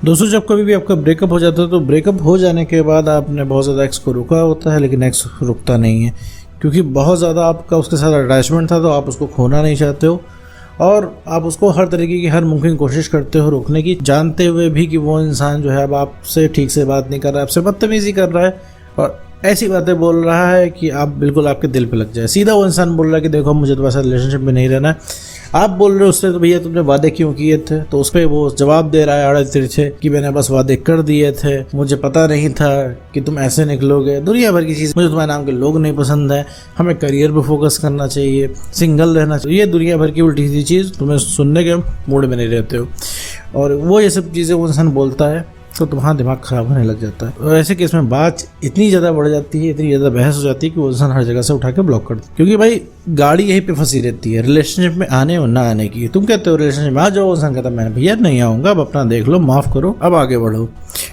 दोस्तों, जब कभी भी आपका ब्रेकअप हो जाता है तो ब्रेकअप हो जाने के बाद आपने बहुत ज़्यादा एक्स को रोका होता है, लेकिन एक्स रुकता नहीं है क्योंकि बहुत ज़्यादा आपका उसके साथ अटैचमेंट था, तो आप उसको खोना नहीं चाहते हो और आप उसको हर तरीके की हर मुमकिन कोशिश करते हो रोकने की, जानते हुए भी कि वो इंसान जो है अब आपसे ठीक से बात नहीं कर रहा है, आपसे बदतमीजी कर रहा है और ऐसी बातें बोल रहा है कि आप बिल्कुल आपके दिल पे लग जाए। सीधा वो इंसान बोल रहा है कि देखो मुझे तुम्हारे साथ रिलेशनशिप में नहीं रहना है। आप बोल रहे हो उससे तो भैया तुमने वादे क्यों किए थे, तो उस पर वो जवाब दे रहा है आड़े तिरछे कि मैंने बस वादे कर दिए थे, मुझे पता नहीं था कि तुम ऐसे निकलोगे, दुनिया भर की चीज़, मुझे तुम्हारे नाम के लोग नहीं पसंद है, हमें करियर पे फोकस करना चाहिए, सिंगल रहना चाहिए, ये दुनिया भर की उल्टी सी चीज़ तुम्हें सुनने के मूड में नहीं रहते हो। और वो ये सब चीज़ें वो इंसान बोलता है तो तुम्हारा दिमाग खराब होने लग जाता है। और ऐसे केस में बात इतनी ज़्यादा बढ़ जाती है, इतनी ज़्यादा बहस हो जाती है कि वो इंसान हर जगह से उठा के ब्लॉक कर देता है, क्योंकि भाई गाड़ी यहीं पे फंसी रहती है रिलेशनशिप में आने और ना आने की। तुम कहते हो रिलेशनशिप में आ जाओ, इंसान कहता है मैं भैया नहीं आऊँगा, अब अपना देख लो, माफ़ करो, अब आगे बढ़ो,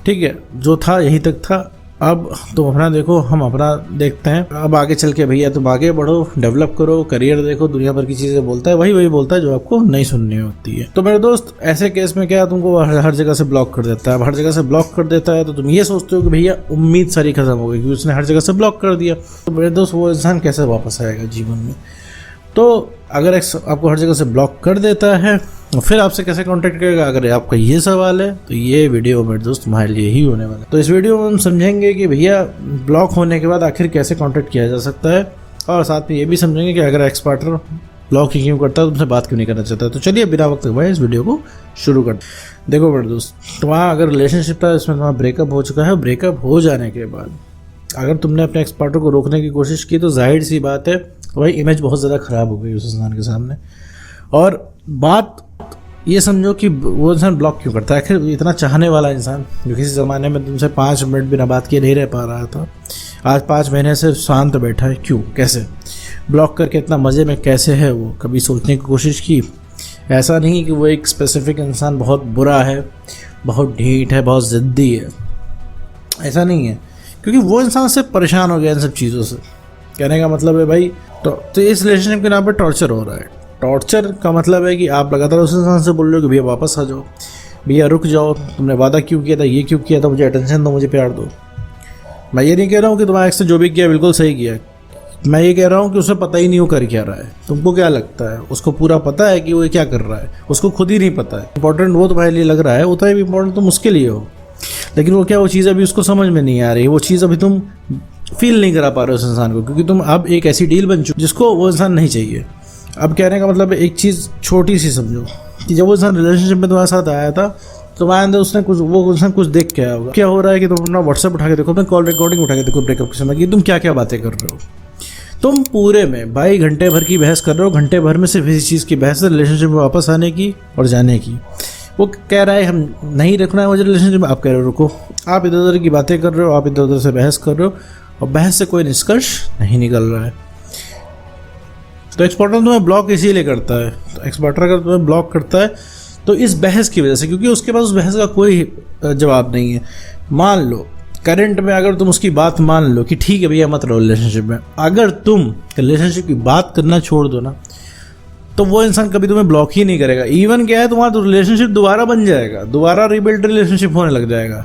ठीक है, जो था यहीं तक था, अब तुम अपना देखो, हम अपना देखते हैं, अब आगे चल के भैया तुम आगे बढ़ो, डेवलप करो, करियर देखो, दुनिया भर की चीज़ें बोलता है, वही बोलता है जो आपको नहीं सुननी होती है। तो मेरे दोस्त, ऐसे केस में क्या तुमको हर जगह से ब्लॉक कर देता है। अब हर जगह से ब्लॉक कर देता है तो तुम ये सोचते हो कि भैया उम्मीद सारी खत्म हो गई क्योंकि उसने हर जगह से ब्लॉक कर दिया। तो मेरे दोस्त, वो इंसान कैसे वापस आएगा जीवन में? तो अगर आपको हर जगह से ब्लॉक कर देता है फिर आपसे कैसे कांटेक्ट करेगा? अगर आपका ये सवाल है तो ये वीडियो मेरे दोस्त तुम्हारे लिए ही होने वाला है। तो इस वीडियो में हम समझेंगे कि भैया ब्लॉक होने के बाद आखिर कैसे कांटेक्ट किया जा सकता है, और साथ में ये भी समझेंगे कि अगर एक्स पार्टनर ब्लॉक ही क्यों करता है, तुमसे बात क्यों नहीं करना चाहता। तो चलिए बिना वक्त गवाए इस वीडियो को शुरू कर। देखो मेरे दोस्त, तुम्हारा अगर रिलेशनशिप था इसमें तुम्हारा ब्रेकअप हो चुका है, ब्रेकअप हो जाने के बाद अगर तुमने अपने एक्स पार्टनर को रोकने की कोशिश की तो जाहिर सी बात है भाई इमेज बहुत ज़्यादा ख़राब हो गई उस इंसान के सामने। और बात ये समझो कि वो इंसान ब्लॉक क्यों करता है। आखिर इतना चाहने वाला इंसान जो किसी ज़माने में तुमसे 5 मिनट बिना बात किए नहीं रह पा रहा था, आज 5 महीने से शांत बैठा है, क्यों, कैसे? ब्लॉक करके इतना मज़े में कैसे है वो? कभी सोचने की कोशिश की? ऐसा नहीं कि वो एक स्पेसिफिक इंसान बहुत बुरा है, बहुत ढीठ है, बहुत ज़िद्दी है, ऐसा नहीं है, क्योंकि वो इंसान से परेशान हो गया इन सब चीज़ों से। कहने का मतलब है भाई तो इस रिलेशनशिप के नाम पे टॉर्चर हो रहा है। टॉर्चर का मतलब है कि आप लगातार उस इंसान से बोल रहे हो कि भैया वापस आ जाओ, भैया रुक जाओ, तुमने वादा क्यों किया था, ये क्यों किया था, मुझे अटेंशन दो, मुझे प्यार दो। मैं ये नहीं कह रहा हूँ कि तुम्हारे एक्स ने जो भी किया बिल्कुल सही किया, मैं ये कह रहा हूँ कि उसे पता ही नहीं हो कर क्या रहा है। तुमको क्या लगता है उसको पूरा पता है कि वो क्या कर रहा है? उसको खुद ही नहीं पता है। इंपॉर्टेंट वो तुम्हारे लिए लग रहा है, उतना ही इंपॉर्टेंट तुम उसके लिए हो, लेकिन वो क्या, वो चीज़ अभी उसको समझ में नहीं आ रही, वो चीज़ अभी तुम फील नहीं करा पा रहे हो उस इंसान को, क्योंकि तुम अब एक ऐसी डील बन चुकी जिसको वो इंसान नहीं चाहिए। अब कहने का मतलब एक चीज़ छोटी सी समझो कि जब वो इंसान रिलेशनशिप में तुम्हारे साथ आया था तो तुम्हारे अंदर उसने कुछ, वो इंसान कुछ देख के आया होगा। क्या हो रहा है कि तुम अपना व्हाट्सएप उठा के देखो, अपने कॉल रिकॉर्डिंग उठा के देखो ब्रेकअप के समय कि तुम क्या क्या बातें कर रहे हो। तुम पूरे में भाई घंटे भर की बहस कर रहे हो, घंटे भर में सिर्फ इसी चीज़ की बहस है, रिलेशनशिप में वापस आने की और जाने की। वो कह रहा है हम नहीं रखना है मुझे रिलेशनशिप में, आप कह रहे हो रुको। आप इधर उधर की बातें कर रहे हो, आप इधर उधर से बहस कर रहे हो और बहस से कोई निष्कर्ष नहीं निकल रहा है। तो एक्स पार्टनर तुम्हें ब्लॉक इसीलिए करता है। तो एक्स पार्टनर अगर तुम्हें ब्लॉक करता है तो इस बहस की वजह से, क्योंकि उसके पास उस बहस का कोई जवाब नहीं है। मान लो करंट में अगर तुम उसकी बात मान लो कि ठीक है भैया मत रहो रिलेशनशिप में, अगर तुम रिलेशनशिप की बात करना छोड़ दो ना तो वो इंसान कभी तुम्हें ब्लॉक ही नहीं करेगा। इवन क्या है, तुम्हारा तो रिलेशनशिप दोबारा बन जाएगा, दोबारा रीबिल्ड रिलेशनशिप होने लग जाएगा।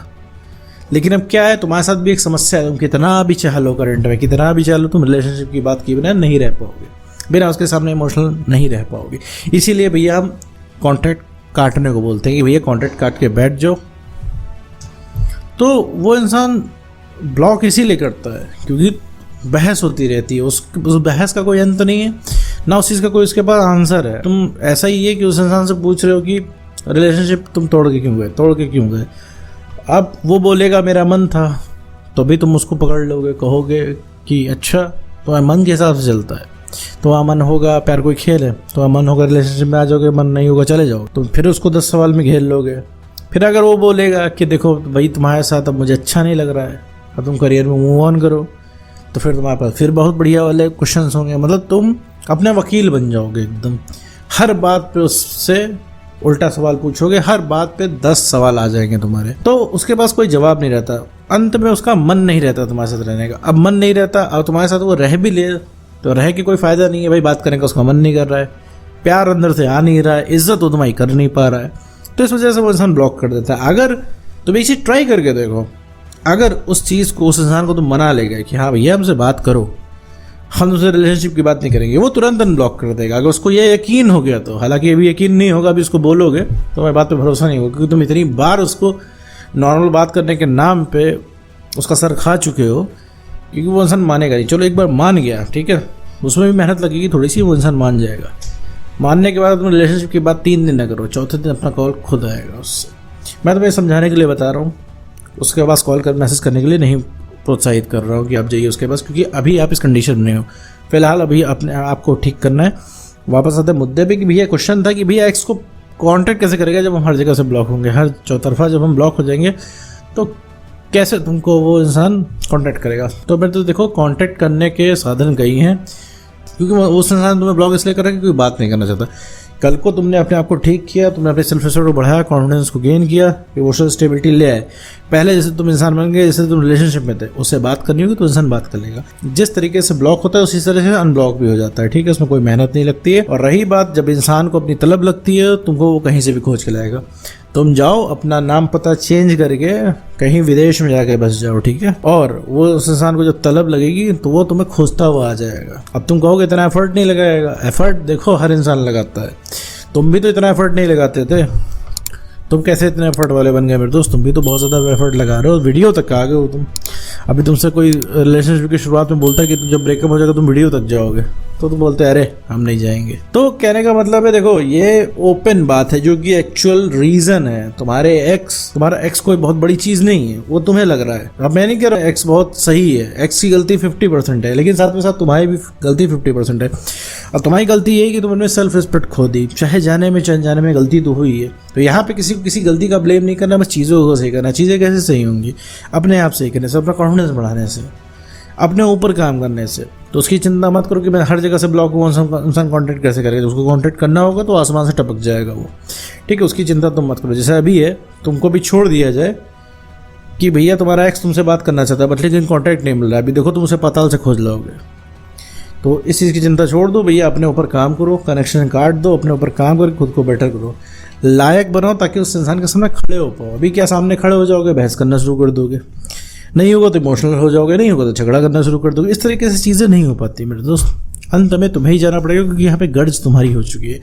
लेकिन अब क्या है, तुम्हारे साथ भी एक समस्या है, तुम कितना भी चाह लो करंट में, कितना भी चाह लो, तुम रिलेशनशिप की बात किए बिना नहीं रह पाओगे, बिना उसके सामने इमोशनल नहीं रह पाओगे। इसीलिए भैया हम कॉन्टैक्ट काटने को बोलते हैं कि भैया कॉन्टैक्ट काट के बैठ जाओ। तो वो इंसान ब्लॉक इसीलिए करता है क्योंकि बहस होती रहती है, उस बहस का कोई अंत नहीं है, ना उस चीज़ का कोई उसके पास आंसर है। तुम ऐसा ही है कि उस इंसान से पूछ रहे हो कि रिलेशनशिप तुम तोड़ के क्यों गए। अब वो बोलेगा मेरा मन था, तो भी तुम उसको पकड़ लोगे, कहोगे कि अच्छा तुम्हारे मन के हिसाब से चलता है, तुम्हारा मन होगा प्यार कोई खेल है, तुम्हारा मन होगा रिलेशनशिप में आ जाओगे, मन नहीं होगा चले जाओ, तुम फिर उसको 10 सवाल में घेर लोगे। फिर अगर वो बोलेगा कि देखो भाई तुम्हारे साथ अब मुझे अच्छा नहीं लग रहा है, अब तुम करियर में मूव ऑन करो, तो फिर तुम्हारे पास फिर बहुत बढ़िया वाले क्वेश्चंस होंगे। मतलब तुम अपने वकील बन जाओगे एकदम, हर बात पे उससे उल्टा सवाल पूछोगे, हर बात पे 10 सवाल आ जाएंगे तुम्हारे, तो उसके पास कोई जवाब नहीं रहता। अंत में उसका मन नहीं रहता तुम्हारे साथ रहने का। अब मन नहीं रहता और तुम्हारे साथ वो रह भी ले तो रह के कोई फ़ायदा नहीं है भाई, बात करने का उसका मन नहीं कर रहा है, प्यार अंदर से आ नहीं रहा है, इज्जत वो तुम्हारी कर नहीं पा रहा है, तो इस वजह से वो इंसान ब्लॉक कर देता है। अगर तुम एक चीज़ ट्राई करके देखो, अगर उस चीज़ को, उस इंसान को तुम मना ले गए कि हाँ भैया हमसे बात करो, हम दूसरे रिलेशनशिप की बात नहीं करेंगे, वो तुरंत अनब्लॉक कर देगा। अगर उसको ये यकीन हो गया तो, हालांकि अभी यकीन नहीं होगा, अभी उसको बोलोगे तो मेरी बात पे भरोसा नहीं होगा, क्योंकि तुम इतनी बार उसको नॉर्मल बात करने के नाम पे उसका सर खा चुके हो, क्योंकि वो इंसान मानेगा नहीं। चलो एक बार मान गया, ठीक है, उसमें भी मेहनत लगेगी थोड़ी सी, वो इंसान मान जाएगा। मानने के बाद तुम रिलेशनशिप की बात 3 दिन न करो, चौथे दिन अपना कॉल खुद आएगा उससे। मैं तुम्हें समझाने के लिए बता रहा हूँ, उसके पास कॉल कर मैसेज करने के लिए नहीं प्रोत्साहित कर रहा हूँ कि आप जाइए उसके पास, क्योंकि अभी आप इस कंडीशन में हो। फिलहाल अभी अपने आप को ठीक करना है। वापस आते मुद्दे पे कि भैया क्वेश्चन था कि भैया एक्स को कांटेक्ट कैसे करेगा जब हम हर जगह से ब्लॉक होंगे, हर चौतरफा जब हम ब्लॉक हो जाएंगे तो कैसे तुमको वो इंसान कांटेक्ट करेगा। तो फिर तो देखो, कांटेक्ट करने के साधन कई हैं, क्योंकि उस इंसान तुम्हें ब्लॉक इसलिए कर रहा है क्योंकि बात नहीं करना चाहता। कल को तुमने अपने आप को ठीक किया, तुमने अपने सेल्फ रिस्पेक्ट को बढ़ाया, कॉन्फिडेंस को गेन किया, इमोशनल स्टेबिलिटी ले आए। पहले जैसे तुम इंसान बन गए, जैसे तुम रिलेशनशिप में थे, उससे बात करनी होगी तो इंसान बात कर लेगा। जिस तरीके से ब्लॉक होता है उसी तरह से अनब्लॉक भी हो जाता है, ठीक है, उसमें कोई मेहनत नहीं लगती है। और रही बात, जब इंसान को अपनी तलब लगती है, तुमको वो कहीं से भी खोज के लाएगा। तुम जाओ अपना नाम पता चेंज करके कहीं विदेश में जाके बस जाओ, ठीक है, और वो उस इंसान को जब तलब लगेगी तो वो तुम्हें खोजता हुआ आ जाएगा। अब तुम कहोगे इतना एफर्ट नहीं लगाएगा, एफर्ट देखो हर इंसान लगाता है। तुम भी तो इतना एफर्ट नहीं लगाते थे, तुम कैसे इतने एफर्ट वाले बन गए मेरे दोस्त? तुम भी तो बहुत ज़्यादा एफर्ट लगा रहे हो, वीडियो तक आ गए हो तुम। अभी तुमसे कोई रिलेशनशिप की शुरुआत में बोलता है कि तुम जब ब्रेकअप हो जाएगा तुम वीडियो तक जाओगे, तो तुम बोलते हैं अरे हम नहीं जाएंगे। तो कहने का मतलब है, देखो ये ओपन बात है, जो कि एक्चुअल रीजन है। तुम्हारा एक्स कोई बहुत बड़ी चीज़ नहीं है, वो तुम्हें लग रहा है। अब मैं नहीं कह रहा एक्स बहुत सही है, एक्स की गलती 50% है, लेकिन साथ में साथ तुम्हारी भी गलती 50% है। और तुम्हारी गलती ये है कि तुमने सेल्फ रिस्पेक्ट खो दी, चाहे जाने में चाहे जाने में गलती तो हुई है। तो यहाँ पे किसी गलती का ब्लेम नहीं करना, बस चीज़ों को सही करना। चीज़ें कैसे सही होंगी? अपने आप सही करने से, अपना कॉन्फिडेंस बढ़ाने से, अपने ऊपर काम करने से। तो उसकी चिंता मत करो कि मैं हर जगह से ब्लॉक हुआ, इंसान कॉन्टेक्ट कैसे करेगा। उसको कॉन्टेक्ट करना होगा तो आसमान से टपक जाएगा वो, ठीक है, उसकी चिंता तुम मत करो। जैसे अभी है, तुमको भी छोड़ दिया जाए कि भैया तुम्हारा एक्स तुमसे बात करना चाहता है बट लेकिन कॉन्टैक्ट नहीं मिल रहा है, अभी देखो तुम उसे पाताल से खोज लोगे। तो इस चीज़ की चिंता छोड़ दो भैया, अपने ऊपर काम करो, कनेक्शन काट दो, अपने ऊपर काम करके खुद को बेटर करो, लायक बनाओ, ताकि उस इंसान के सामने खड़े हो पाओ। अभी क्या सामने खड़े हो जाओगे, बहस करना शुरू कर दोगे, नहीं होगा तो इमोशनल हो जाओगे, नहीं होगा तो झगड़ा करना शुरू कर दोगे। इस तरीके से चीज़ें नहीं हो पाती मेरे दोस्त। अंत में तुम्हें ही जाना पड़ेगा, क्योंकि यहाँ पे गर्ज तुम्हारी हो चुकी है।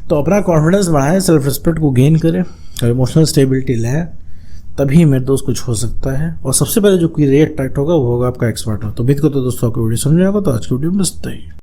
तो अपना कॉन्फिडेंस बढ़ाएं, सेल्फ रिस्पेक्ट को गेन करें और इमोशनल स्टेबिलिटी लाएं, तभी मेरे दोस्त कुछ हो सकता है। और सबसे पहले जो क्रिएट होगा वो होगा आपका एक्स पार्टनर। तो उम्मीद को तो दोस्तों आपको वीडियो समझ में आएगा। तो आज की वीडियो में बस इतना ही।